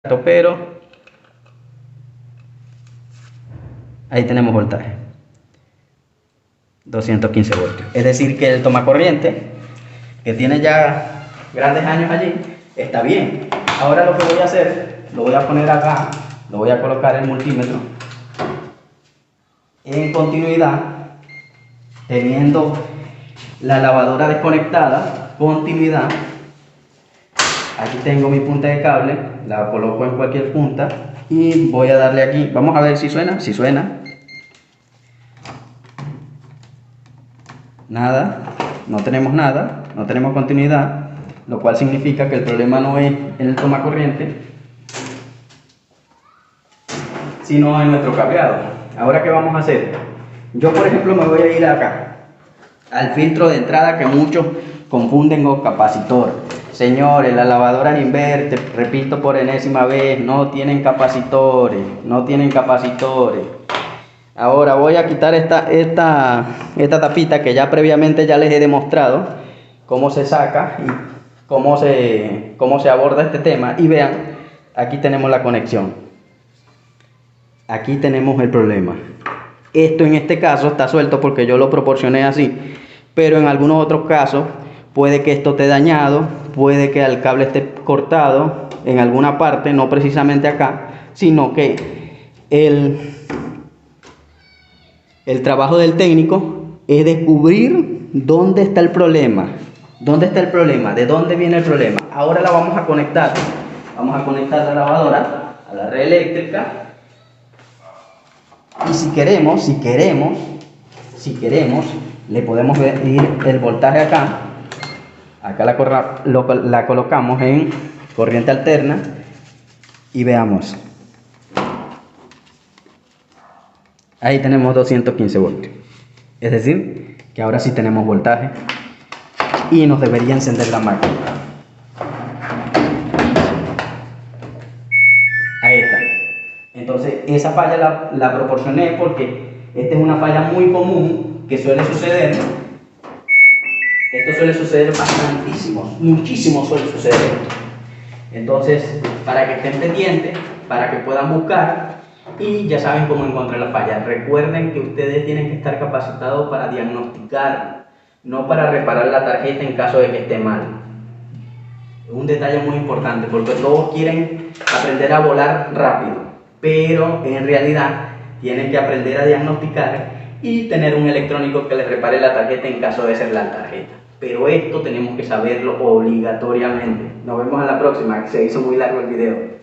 pero ahí tenemos voltaje 215 voltios, es decir que el tomacorriente que tiene ya grandes años allí está bien. Ahora lo que voy a hacer, lo voy a poner acá, lo voy a colocar el multímetro en continuidad, teniendo la lavadora desconectada, continuidad. Aquí tengo mi punta de cable, la coloco en cualquier punta y voy a darle aquí. Vamos a ver si suena. Si suena. Nada, no tenemos nada, no tenemos continuidad, lo cual significa que el problema no es en el tomacorriente, sino en nuestro cableado. Ahora, ¿qué vamos a hacer? Yo, por ejemplo, me voy a ir acá, al filtro de entrada que muchos confunden con capacitor. Señores, la lavadora en inverte, repito por enésima vez, no tienen capacitores, no tienen capacitores. Ahora voy a quitar esta tapita que ya previamente ya les he demostrado cómo se saca y cómo se aborda este tema. Y vean, aquí tenemos la conexión. Aquí tenemos el problema. Esto en este caso está suelto porque yo lo proporcioné así, pero en algunos otros casos puede que esto esté dañado, puede que el cable esté cortado en alguna parte, no precisamente acá, sino que el trabajo del técnico es descubrir dónde está el problema. ¿Dónde está el problema? ¿De dónde viene el problema? Ahora la vamos a conectar. Vamos a conectar la lavadora a la red eléctrica. Y si queremos, le podemos medir el voltaje acá. Acá la colocamos en corriente alterna y veamos. Ahí tenemos 215 voltios. Es decir, que ahora sí tenemos voltaje y nos debería encender la máquina. Ahí está. Entonces, esa falla la proporcioné porque esta es una falla muy común que suele suceder. Esto suele suceder bastantísimo, muchísimo suele suceder esto. Entonces, para que estén pendientes, para que puedan buscar y ya saben cómo encontrar la falla. Recuerden que ustedes tienen que estar capacitados para diagnosticar, no para reparar la tarjeta en caso de que esté mal. Es un detalle muy importante porque todos quieren aprender a volar rápido, pero en realidad tienen que aprender a diagnosticar y tener un electrónico que les repare la tarjeta en caso de ser la tarjeta. Pero esto tenemos que saberlo obligatoriamente. Nos vemos a la próxima, que se hizo muy largo el video.